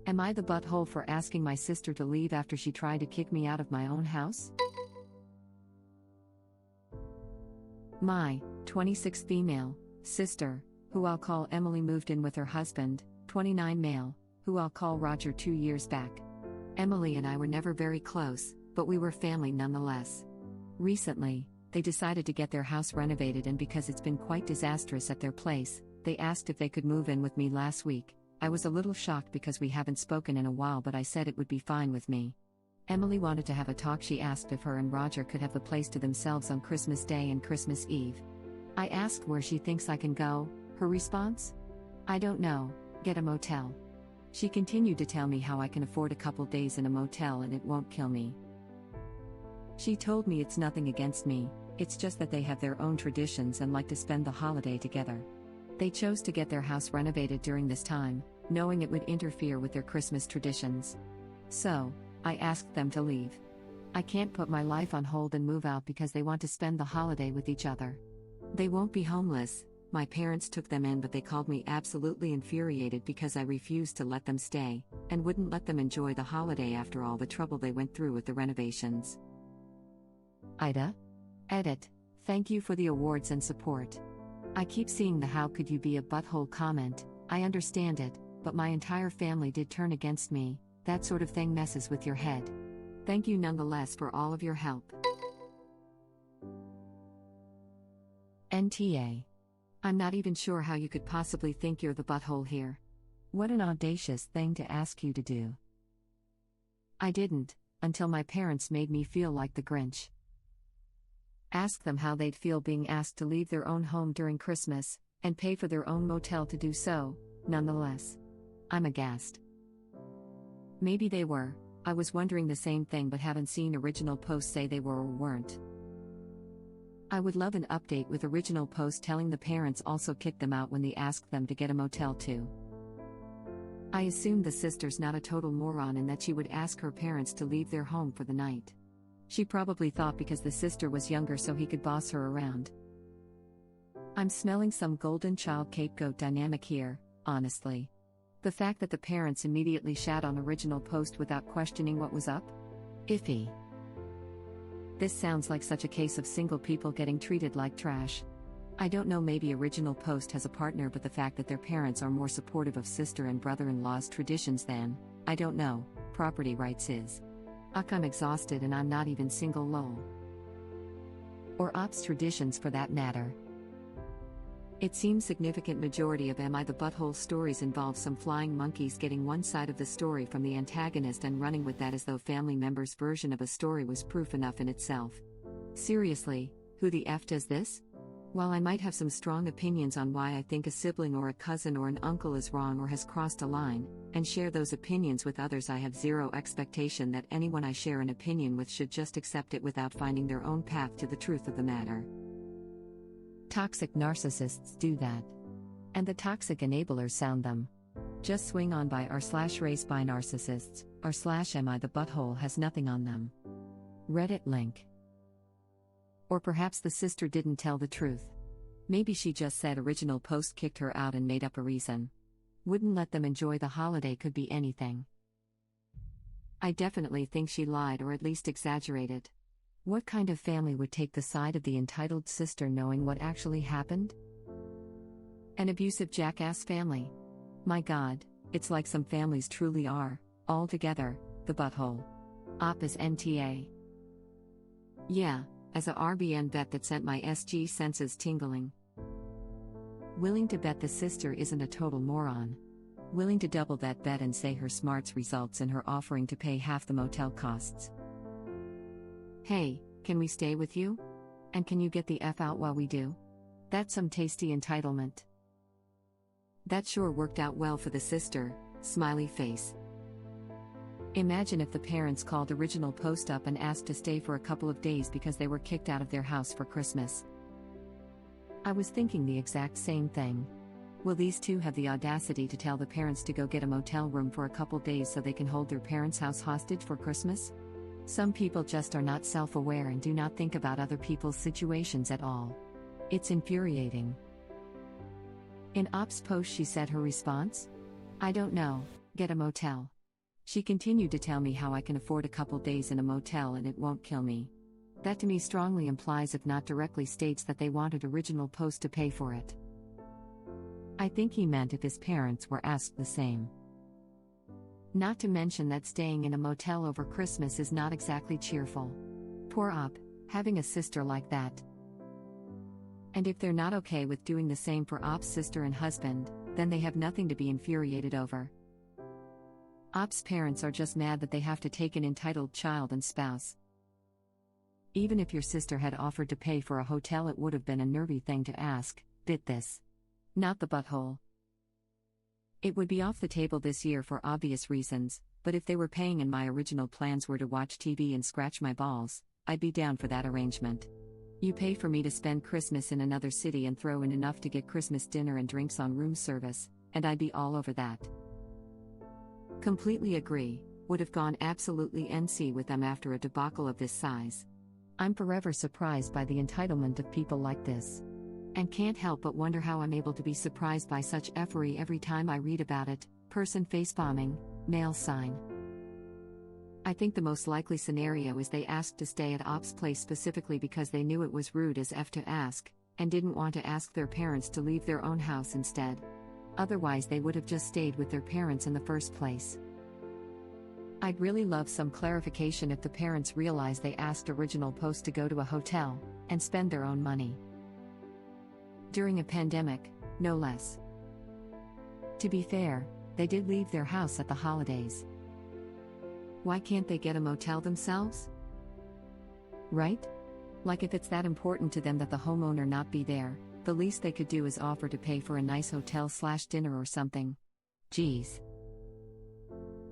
Am I the butthole for asking my sister to leave after she tried to kick me out of my own house? My 26 female sister, who I'll call Emily, moved in with her husband, 29 male, who I'll call Roger, 2 years back. Emily and I were never very close, but we were family nonetheless. Recently, they decided to get their house renovated, and because it's been quite disastrous at their place, they asked if they could move in with me last week. I was a little shocked because we haven't spoken in a while, but I said it would be fine with me. Emily wanted to have a talk. She asked if her and Roger could have the place to themselves on Christmas Day and Christmas Eve. I asked where she thinks I can go. Her response? I don't know, get a motel. She continued to tell me how I can afford a couple days in a motel and it won't kill me. She told me it's nothing against me, it's just that they have their own traditions and like to spend the holiday together. They chose to get their house renovated during this time, knowing it would interfere with their Christmas traditions. So, I asked them to leave. I can't put my life on hold and move out because they want to spend the holiday with each other. They won't be homeless. My parents took them in, but they called me absolutely infuriated because I refused to let them stay, and wouldn't let them enjoy the holiday after all the trouble they went through with the renovations. AITA. Edit. Thank you for the awards and support. I keep seeing the "how could you be a butthole" comment. I understand it, but my entire family did turn against me. That sort of thing messes with your head. Thank you nonetheless for all of your help. NTA. I'm not even sure how you could possibly think you're the butthole here. What an audacious thing to ask you to do. I didn't, until my parents made me feel like the Grinch. Ask them how they'd feel being asked to leave their own home during Christmas, and pay for their own motel to do so, nonetheless. I'm aghast. Maybe they were. I was wondering the same thing but haven't seen original posts say they were or weren't. I would love an update with original post telling the parents also kicked them out when they asked them to get a motel too. I assume the sister's not a total moron and that she would ask her parents to leave their home for the night. She probably thought because the sister was younger so he could boss her around. I'm smelling some golden child scapegoat dynamic here, honestly. The fact that the parents immediately shat on original post without questioning what was up? Iffy. This sounds like such a case of single people getting treated like trash. I don't know, maybe original post has a partner, but the fact that their parents are more supportive of sister and brother-in-law's traditions than, I don't know, property rights is. I'm exhausted and I'm not even single, lol. Or ops traditions for that matter. It seems significant majority of Am I the Butthole stories involve some flying monkeys getting one side of the story from the antagonist and running with that as though family members' version of a story was proof enough in itself. Seriously, who the F does this? While I might have some strong opinions on why I think a sibling or a cousin or an uncle is wrong or has crossed a line, and share those opinions with others, I have zero expectation that anyone I share an opinion with should just accept it without finding their own path to the truth of the matter. Toxic narcissists do that. And the toxic enablers sound them. Just swing on by r/race by narcissists, r/am I the butthole has nothing on them. Reddit link. Or perhaps the sister didn't tell the truth. Maybe she just said original post kicked her out and made up a reason. Wouldn't let them enjoy the holiday could be anything. I definitely think she lied or at least exaggerated. What kind of family would take the side of the entitled sister knowing what actually happened? An abusive jackass family. My God, it's like some families truly are, all together, the butthole. Op is NTA. Yeah, as a RBN bet that sent my SG senses tingling. Willing to bet the sister isn't a total moron. Willing to double that bet and say her smarts results in her offering to pay half the motel costs. Hey, can we stay with you? And can you get the F out while we do? That's some tasty entitlement. That sure worked out well for the sister, smiley face. Imagine if the parents called original post up and asked to stay for a couple of days because they were kicked out of their house for Christmas. I was thinking the exact same thing. Will these two have the audacity to tell the parents to go get a motel room for a couple days so they can hold their parents' house hostage for Christmas? Some people just are not self-aware and do not think about other people's situations at all. It's infuriating. In Op's post she said her response? I don't know, get a motel. She continued to tell me how I can afford a couple days in a motel and it won't kill me. That to me strongly implies, if not directly states, that they wanted Original Post to pay for it. I think he meant if his parents were asked the same. Not to mention that staying in a motel over Christmas is not exactly cheerful. Poor Op, having a sister like that. And if they're not okay with doing the same for Op's sister and husband, then they have nothing to be infuriated over. Op's parents are just mad that they have to take an entitled child and spouse. Even if your sister had offered to pay for a hotel, it would have been a nervy thing to ask, bit this. Not the butthole. It would be off the table this year for obvious reasons, but if they were paying and my original plans were to watch TV and scratch my balls, I'd be down for that arrangement. You pay for me to spend Christmas in another city and throw in enough to get Christmas dinner and drinks on room service, and I'd be all over that. Completely agree, would have gone absolutely NC with them after a debacle of this size. I'm forever surprised by the entitlement of people like this. And can't help but wonder how I'm able to be surprised by such effery every time I read about it. Person face-bombing, male sign. I think the most likely scenario is they asked to stay at Op's place specifically because they knew it was rude as F to ask, and didn't want to ask their parents to leave their own house instead. Otherwise they would have just stayed with their parents in the first place. I'd really love some clarification if the parents realized they asked Original Post to go to a hotel and spend their own money. During a pandemic, no less. To be fair, they did leave their house at the holidays. Why can't they get a motel themselves? Right? Like if it's that important to them that the homeowner not be there, the least they could do is offer to pay for a nice hotel/dinner or something. Geez.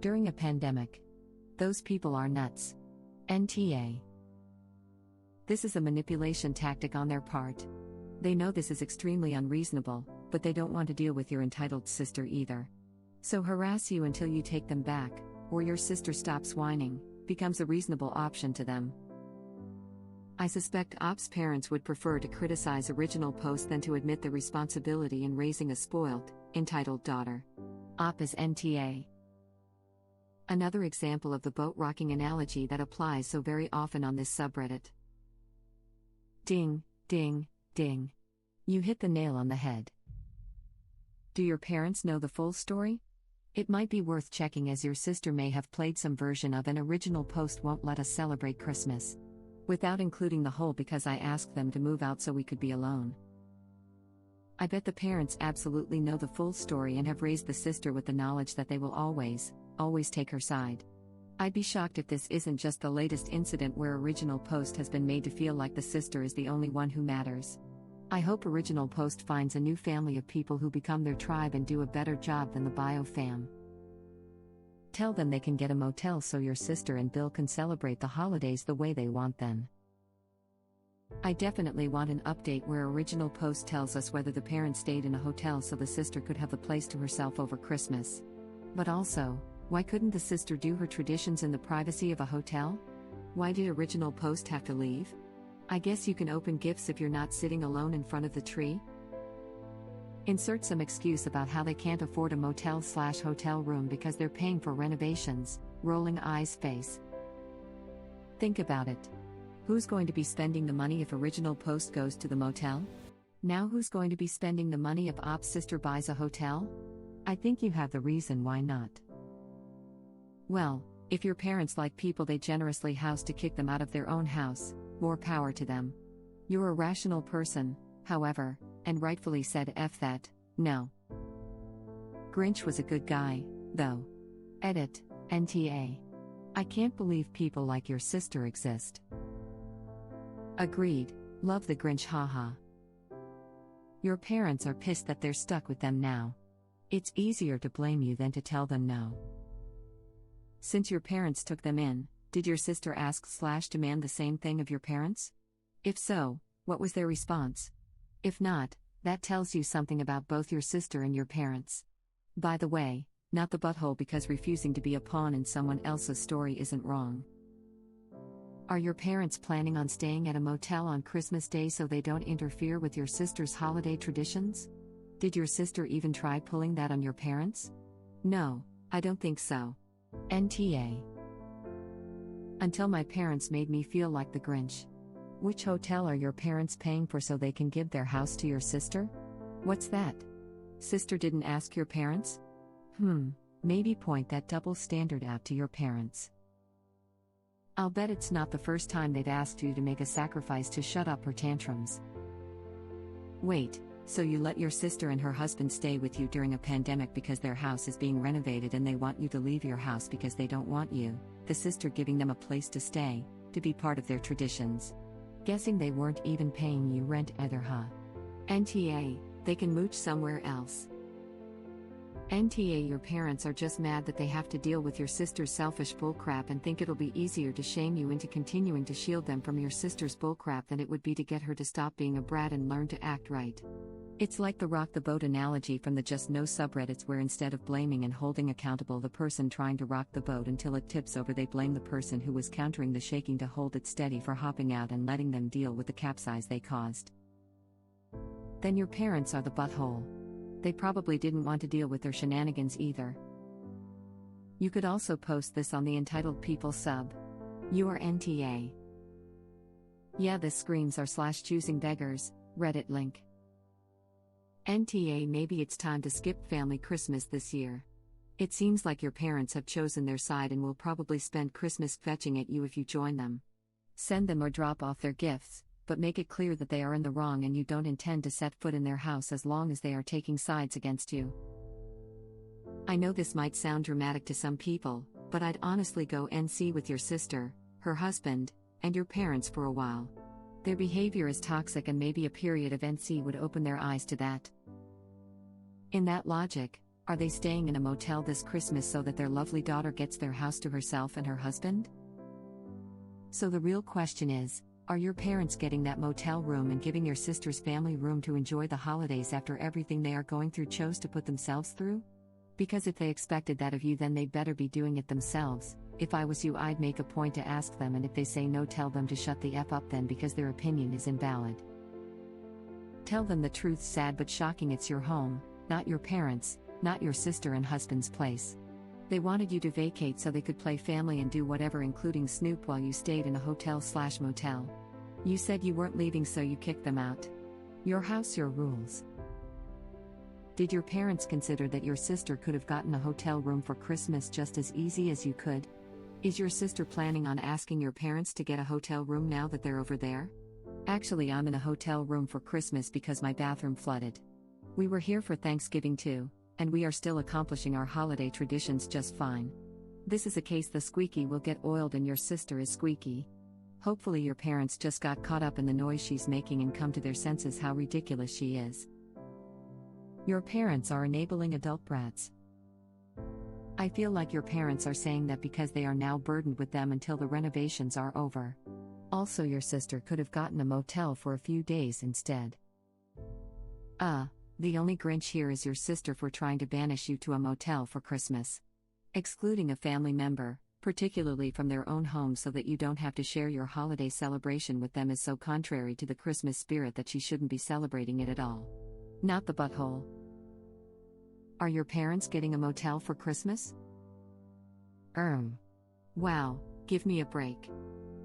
During a pandemic. Those people are nuts. NTA. This is a manipulation tactic on their part. They know this is extremely unreasonable, but they don't want to deal with your entitled sister either. So harass you until you take them back, or your sister stops whining, becomes a reasonable option to them. I suspect Op's parents would prefer to criticize Original Post than to admit the responsibility in raising a spoiled, entitled daughter. Op is NTA. Another example of the boat rocking analogy that applies so very often on this subreddit. Ding, ding, ding. You hit the nail on the head. Do your parents know the full story? It might be worth checking, as your sister may have played some version of an Original Post won't let us celebrate Christmas. Without including the whole because I asked them to move out so we could be alone. I bet the parents absolutely know the full story and have raised the sister with the knowledge that they will always take her side. I'd be shocked if this isn't just the latest incident where Original Post has been made to feel like the sister is the only one who matters. I hope Original Post finds a new family of people who become their tribe and do a better job than the bio fam. Tell them they can get a motel so your sister and Bill can celebrate the holidays the way they want them. I definitely want an update where Original Post tells us whether the parents stayed in a hotel so the sister could have the place to herself over Christmas. But also, why couldn't the sister do her traditions in the privacy of a hotel? Why did Original Post have to leave? I guess you can open gifts if you're not sitting alone in front of the tree? Insert some excuse about how they can't afford a motel/hotel room because they're paying for renovations, rolling eyes face. Think about it. Who's going to be spending the money if Original Post goes to the motel? Now who's going to be spending the money if Op's sister buys a hotel? I think you have the reason why not. Well, if your parents like people they generously house to kick them out of their own house, more power to them. You're a rational person, however, and rightfully said F that, no. Grinch was a good guy, though. Edit, NTA. I can't believe people like your sister exist. Agreed, love the Grinch, haha. Your parents are pissed that they're stuck with them now. It's easier to blame you than to tell them no. Since your parents took them in, did your sister ask/demand the same thing of your parents? If so, what was their response? If not, that tells you something about both your sister and your parents. By the way, not the butthole, because refusing to be a pawn in someone else's story isn't wrong. Are your parents planning on staying at a motel on Christmas Day so they don't interfere with your sister's holiday traditions? Did your sister even try pulling that on your parents? No, I don't think so. NTA. Until my parents made me feel like the Grinch. Which hotel are your parents paying for so they can give their house to your sister? What's that? Sister didn't ask your parents? Maybe point that double standard out to your parents. I'll bet it's not the first time they've asked you to make a sacrifice to shut up her tantrums. Wait, so you let your sister and her husband stay with you during a pandemic because their house is being renovated and they want you to leave your house because they don't want you, the sister giving them a place to stay, to be part of their traditions. Guessing they weren't even paying you rent either, huh? NTA, they can mooch somewhere else. NTA, your parents are just mad that they have to deal with your sister's selfish bullcrap and think it'll be easier to shame you into continuing to shield them from your sister's bullcrap than it would be to get her to stop being a brat and learn to act right. It's like the rock the boat analogy from the Just No subreddits, where instead of blaming and holding accountable the person trying to rock the boat until it tips over, they blame the person who was countering the shaking to hold it steady for hopping out and letting them deal with the capsize they caused. Then your parents are the butthole. They probably didn't want to deal with their shenanigans either. You could also post this on the Entitled People sub. You are NTA. Yeah, this screams r/choosing beggars, Reddit link. NTA, maybe it's time to skip family Christmas this year. It seems like your parents have chosen their side and will probably spend Christmas fetching at you if you join them. Send them or drop off their gifts, but make it clear that they are in the wrong and you don't intend to set foot in their house as long as they are taking sides against you. I know this might sound dramatic to some people, but I'd honestly go NC with your sister, her husband, and your parents for a while. Their behavior is toxic and maybe a period of NC would open their eyes to that. In that logic, are they staying in a motel this Christmas so that their lovely daughter gets their house to herself and her husband? So the real question is, are your parents getting that motel room and giving your sister's family room to enjoy the holidays after everything they are going through chose to put themselves through? Because if they expected that of you, then they better be doing it themselves. If I was you, I'd make a point to ask them, and if they say no, tell them to shut the F up then, because their opinion is invalid. Tell them the truth, sad but shocking, it's your home, not your parents', not your sister and husband's place. They wanted you to vacate so they could play family and do whatever, including snoop, while you stayed in a hotel/motel. You said you weren't leaving, so you kicked them out. Your house, your rules. Did your parents consider that your sister could have gotten a hotel room for Christmas just as easy as you could? Is your sister planning on asking your parents to get a hotel room now that they're over there? Actually, I'm in a hotel room for Christmas because my bathroom flooded. We were here for Thanksgiving too, and we are still accomplishing our holiday traditions just fine. This is a case the squeaky will get oiled and your sister is squeaky. Hopefully your parents just got caught up in the noise she's making and come to their senses how ridiculous she is. Your parents are enabling adult brats. I feel like your parents are saying that because they are now burdened with them until the renovations are over. Also, your sister could have gotten a motel for a few days instead. The only Grinch here is your sister for trying to banish you to a motel for Christmas. Excluding a family member, particularly from their own home so that you don't have to share your holiday celebration with them, is so contrary to the Christmas spirit that she shouldn't be celebrating it at all. Not the butthole. Are your parents getting a motel for Christmas? Wow, give me a break.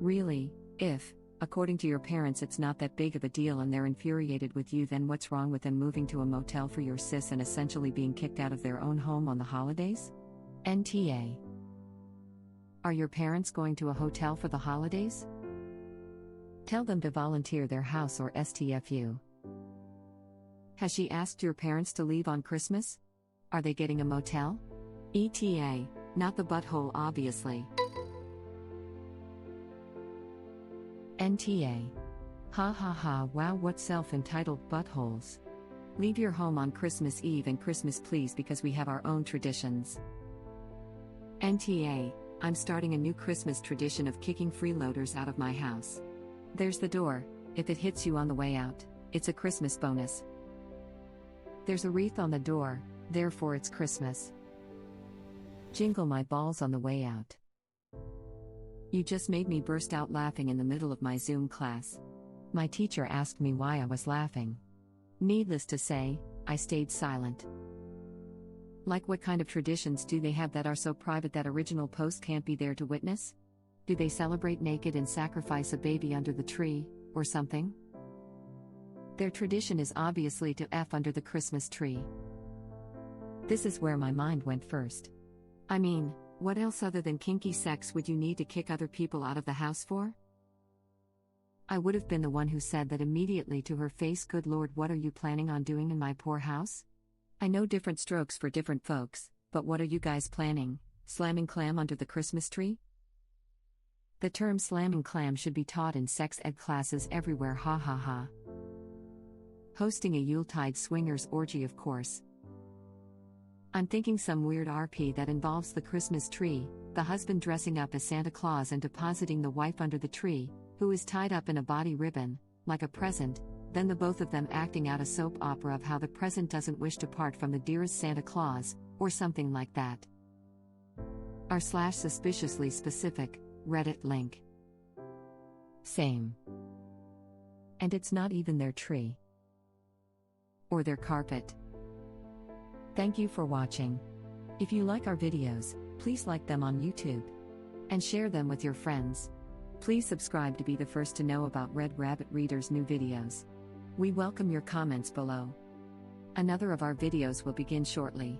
Really, if, according to your parents, it's not that big of a deal and they're infuriated with you, then what's wrong with them moving to a motel for your sis and essentially being kicked out of their own home on the holidays? NTA. Are your parents going to a hotel for the holidays? Tell them to volunteer their house or STFU. Has she asked your parents to leave on Christmas? Are they getting a motel? ETA, not the butthole obviously. NTA. Ha ha ha, wow, what self-entitled buttholes. Leave your home on Christmas Eve and Christmas please, because we have our own traditions. NTA, I'm starting a new Christmas tradition of kicking freeloaders out of my house. There's the door, if it hits you on the way out, it's a Christmas bonus. There's a wreath on the door, therefore it's Christmas. Jingle my balls on the way out. You just made me burst out laughing in the middle of my Zoom class. My teacher asked me why I was laughing. Needless to say, I stayed silent. Like, what kind of traditions do they have that are so private that original post can't be there to witness? Do they celebrate naked and sacrifice a baby under the tree, or something? Their tradition is obviously to F under the Christmas tree. This is where my mind went first. I mean, what else other than kinky sex would you need to kick other people out of the house for? I would have been the one who said that immediately to her face. Good Lord, what are you planning on doing in my poor house? I know different strokes for different folks, but what are you guys planning? Slamming clam under the Christmas tree? The term slamming clam should be taught in sex ed classes everywhere, ha ha ha. Hosting a Yuletide swingers orgy, of course. I'm thinking some weird RP that involves the Christmas tree, the husband dressing up as Santa Claus and depositing the wife under the tree, who is tied up in a body ribbon, like a present, then the both of them acting out a soap opera of how the present doesn't wish to part from the dearest Santa Claus, or something like that. r/suspiciously specific, Reddit link. Same. And it's not even their tree. Or their carpet. Thank you for watching. If you like our videos, please like them on YouTube. And share them with your friends. Please subscribe to be the first to know about Red Rabbit Reader's new videos. We welcome your comments below. Another of our videos will begin shortly.